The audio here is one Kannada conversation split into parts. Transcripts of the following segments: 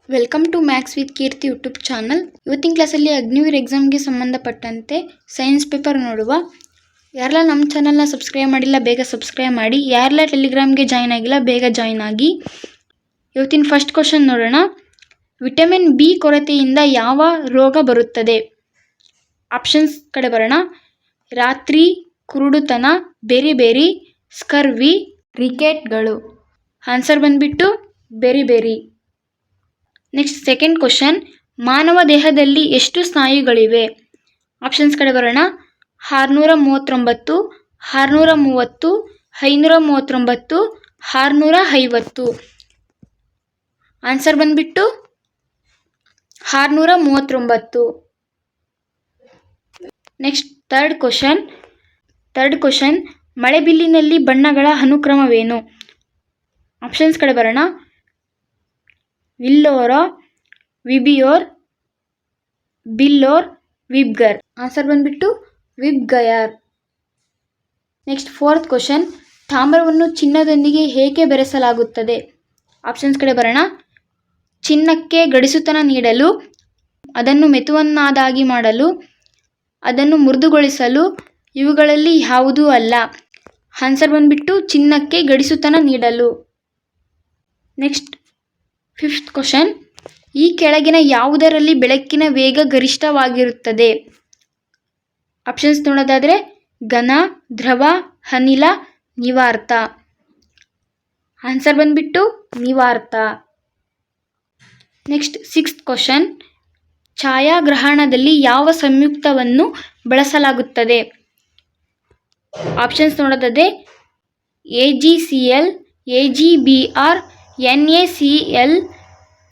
Welcome to maths with Keerthi YouTube channel. ಇವತ್ತಿನ ಕ್ಲಾಸಲ್ಲಿ ಅಗ್ನಿವೀರ್ ಎಕ್ಸಾಮ್ಗೆ ಸಂಬಂಧಪಟ್ಟಂತೆ ಸೈನ್ಸ್ ಪೇಪರ್ ನೋಡುವ. ಯಾರೆಲ್ಲ ನಮ್ಮ ಚಾನಲ್ನ ಸಬ್ಸ್ಕ್ರೈಬ್ ಮಾಡಿಲ್ಲ ಬೇಗ ಸಬ್ಸ್ಕ್ರೈಬ್ ಮಾಡಿ. ಯಾರೆಲ್ಲ ಟೆಲಿಗ್ರಾಮ್ಗೆ ಜಾಯ್ನ್ ಆಗಿಲ್ಲ ಬೇಗ ಜಾಯ್ನ್ ಆಗಿ. ಇವತ್ತಿನ ಫಸ್ಟ್ ಕ್ವಶನ್ ನೋಡೋಣ. ವಿಟಮಿನ್ ಬಿ ಕೊರತೆಯಿಂದ ಯಾವ ರೋಗ ಬರುತ್ತದೆ? ಆಪ್ಷನ್ಸ್ ಕಡೆ ಬರೋಣ. ರಾತ್ರಿ, ಕುರುಡುತನ, ಬೆರಿ, ಸ್ಕರ್ವಿ, ರಿಕೆಟ್ಗಳು. ಆನ್ಸರ್ ಬಂದ್ಬಿಟ್ಟು ಬೆರಿ. Next second question. ಮಾನವ ದೇಹದಲ್ಲಿ ಎಷ್ಟು ಸ್ನಾಯುಗಳಿವೆ? ಆಪ್ಷನ್ಸ್ ಕಡೆ ಬರೋಣ. 639, 630, 539, 650. ಆನ್ಸರ್ ಬಂದ್ಬಿಟ್ಟು 639. Next third question. ಮಳೆಬಿಲ್ಲಿನಲ್ಲಿ ಬಣ್ಣಗಳ ಅನುಕ್ರಮವೇನು? ಆಪ್ಷನ್ಸ್ ಕಡೆ ಬರೋಣ. ವಿಲ್ಲೋರ, ವಿಬಿಯೋರ್, ಬಿಲ್ಲೋರ್, ವಿಬ್ಗರ್. ಆನ್ಸರ್ ಬಂದ್ಬಿಟ್ಟು ವಿಬ್ಗಯರ್. Next fourth question. ತಾಮ್ರವನ್ನು ಚಿನ್ನದೊಂದಿಗೆ ಹೇಗೆ ಬೆರೆಸಲಾಗುತ್ತದೆ? ಆಪ್ಷನ್ಸ್ ಕಡೆ ಬರೋಣ. ಚಿನ್ನಕ್ಕೆ ಗಡಿಸುತನ ನೀಡಲು, ಅದನ್ನು ಮೆತುವನ್ನಾದಾಗಿ ಮಾಡಲು, ಅದನ್ನು ಮೃದುಗೊಳಿಸಲು. ಇವುಗಳಲ್ಲಿ ಯಾವುದೂ ಅಲ್ಲ. ಆನ್ಸರ್ ಬಂದ್ಬಿಟ್ಟು ಚಿನ್ನಕ್ಕೆ ಗಡಿಸುತನ ನೀಡಲು. Next fifth question. ಈ ಕೆಳಗಿನ ಯಾವುದರಲ್ಲಿ ಬೆಳಕಿನ ವೇಗ ಗರಿಷ್ಠವಾಗಿರುತ್ತದೆ? ಆಪ್ಷನ್ಸ್ ನೋಡೋದಾದರೆ ಘನ, ದ್ರವ, ಅನಿಲ, ನಿರ್ವಾತ. ಆನ್ಸರ್ ಬಂದ್ಬಿಟ್ಟು ನಿರ್ವಾತ. Next sixth question. ಛಾಯಾಗ್ರಹಣದಲ್ಲಿ ಯಾವ ಸಂಯುಕ್ತವನ್ನು ಬಳಸಲಾಗುತ್ತದೆ? ಆಪ್ಷನ್ಸ್ ನೋಡೋದಾದರೆ AgCl, AgBr, NaCl,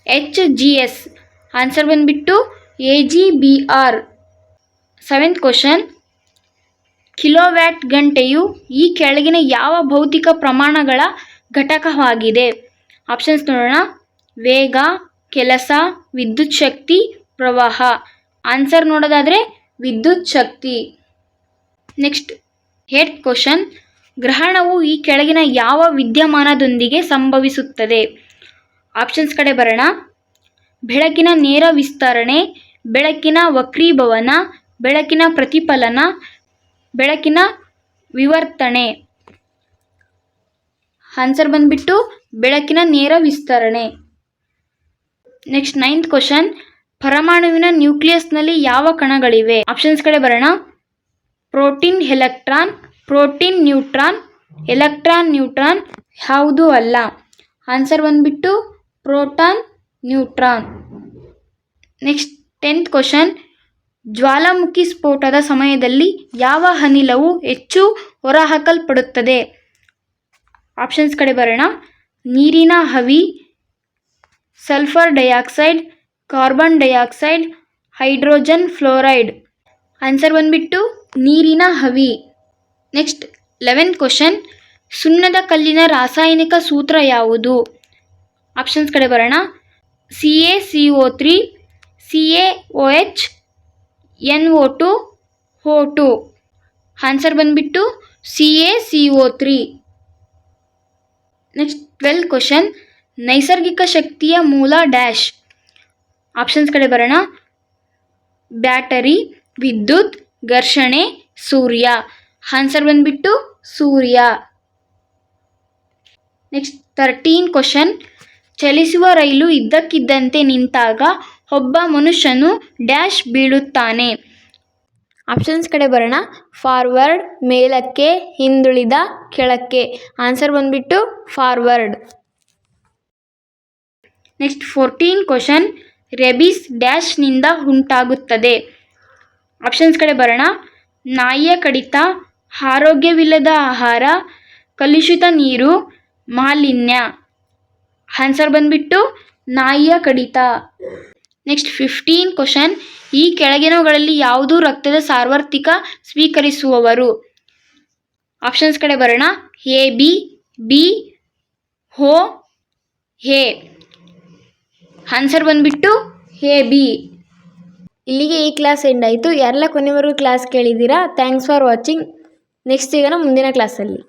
HGS. Answer ಬಂದ್ಬಿಟ್ಟು AgBr. Seventh question. ಕಿಲೋವ್ಯಾಟ್ ಗಂಟೆಯು ಈ ಕೆಳಗಿನ ಯಾವ ಭೌತಿಕ ಪ್ರಮಾಣಗಳ ಘಟಕವಾಗಿದೆ? ಆಪ್ಷನ್ಸ್ ನೋಡೋಣ. ವೇಗ, ಕೆಲಸ, ವಿದ್ಯುತ್ ಶಕ್ತಿ, ಪ್ರವಾಹ. ಆನ್ಸರ್ ನೋಡೋದಾದರೆ ವಿದ್ಯುತ್ ಶಕ್ತಿ. Next eighth question. ಗ್ರಹಣವು ಈ ಕೆಳಗಿನ ಯಾವ ವಿದ್ಯಮಾನದೊಂದಿಗೆ ಸಂಭವಿಸುತ್ತದೆ? ಆಪ್ಷನ್ಸ್ ಕಡೆ ಬರೋಣ. ಬೆಳಕಿನ ನೇರ ವಿಸ್ತರಣೆ, ಬೆಳಕಿನ ವಕ್ರೀಭವನ, ಬೆಳಕಿನ ಪ್ರತಿಫಲನ, ಬೆಳಕಿನ ವಿವರ್ತನೆ. ಆನ್ಸರ್ ಬಂದ್ಬಿಟ್ಟು ಬೆಳಕಿನ ನೇರ ವಿಸ್ತರಣೆ. Next ninth question. ಪರಮಾಣುವಿನ ನ್ಯೂಕ್ಲಿಯಸ್ನಲ್ಲಿ ಯಾವ ಕಣಗಳಿವೆ? ಆಪ್ಷನ್ಸ್ ಕಡೆ ಬರೋಣ. Protein, electron, protein, neutron, electron, neutron. ಯಾವುದೂ ಅಲ್ಲ. ಆನ್ಸರ್ ಬಂದ್ಬಿಟ್ಟು proton, neutron. Next 10th question. ಜ್ವಾಲಾಮುಖಿ ಸ್ಫೋಟದ ಸಮಯದಲ್ಲಿ ಯಾವ ಅನಿಲವು ಹೆಚ್ಚು ಹೊರಹಾಕಲ್ಪಡುತ್ತದೆ? ಆಪ್ಷನ್ಸ್ ಕಡೆ ಬರೋಣ. ನೀರಿನ ಆವಿ, sulphur dioxide, carbon dioxide, hydrogen fluoride. Answer ಬಂದ್ಬಿಟ್ಟು ನೀರಿನ ಆವಿ. Next 11th question. ಸುಣ್ಣದ ಕಲ್ಲಿನ ರಾಸಾಯನಿಕ ಸೂತ್ರ ಯಾವುದು? ಆಪ್ಷನ್ಸ್ ಕಡೆ ಬರೋಣ. CaCO3, CaOH, NO2, O2. Answer ಬಂದ್ಬಿಟ್ಟು CaCO3. Next 12th question. ನೈಸರ್ಗಿಕ ಶಕ್ತಿಯ ಮೂಲ ಡ್ಯಾಶ್. ಆಪ್ಷನ್ಸ್ ಕಡೆ ಬರೋಣ. ಬ್ಯಾಟರಿ, ವಿದ್ಯುತ್, ಘರ್ಷಣೆ, ಸೂರ್ಯ. ಆನ್ಸರ್ ಬಂದ್ಬಿಟ್ಟು ಸೂರ್ಯ. Next 13th question. ಚಲಿಸುವ ರೈಲು ಇದ್ದಕ್ಕಿದ್ದಂತೆ ನಿಂತಾಗ ಒಬ್ಬ ಮನುಷ್ಯನು ಡ್ಯಾಶ್ ಬೀಳುತ್ತಾನೆ. ಆಪ್ಷನ್ಸ್ ಕಡೆ ಬರೋಣ. ಫಾರ್ವರ್ಡ್, ಮೇಲಕ್ಕೆ, ಹಿಂದುಳಿದ, ಕೆಳಕ್ಕೆ. ಆನ್ಸರ್ ಬಂದ್ಬಿಟ್ಟು forward. Next 14th question. Rabies ಡ್ಯಾಶ್ನಿಂದ ಉಂಟಾಗುತ್ತದೆ. ಆಪ್ಷನ್ಸ್ ಕಡೆ ಬರೋಣ. ನಾಯಿಯ ಕಡಿತ, ಆರೋಗ್ಯವಿಲ್ಲದ ಆಹಾರ, ಕಲುಷಿತ ನೀರು, ಮಾಲಿನ್ಯ. ಆನ್ಸರ್ ಬಂದ್ಬಿಟ್ಟು ನಾಯಿಯ ಕಡಿತ. Next 15th question. ಈ ಕೆಳಗಿನವುಗಳಲ್ಲಿ ಯಾವುದು ರಕ್ತದ ಸಾರ್ವತ್ರಿಕ ಸ್ವೀಕರಿಸುವವರು? ಆಪ್ಷನ್ಸ್ ಕಡೆ ಬರೋಣ. AB, B, O, A. Answer ಬಂದ್ಬಿಟ್ಟು AB. ಇಲ್ಲಿಗೆ ಈ ಕ್ಲಾಸ್ ಎಂಡ್ ಆಯಿತು. ಯಾರೆಲ್ಲ ಕೊನೆವರೆಗೂ ಕ್ಲಾಸ್ ಕೇಳಿದ್ದೀರಾ? Thanks for watching. ನೆಕ್ಸ್ಟ್ ಸಿಗೋಣ ಮುಂದಿನ ಕ್ಲಾಸಲ್ಲಿ.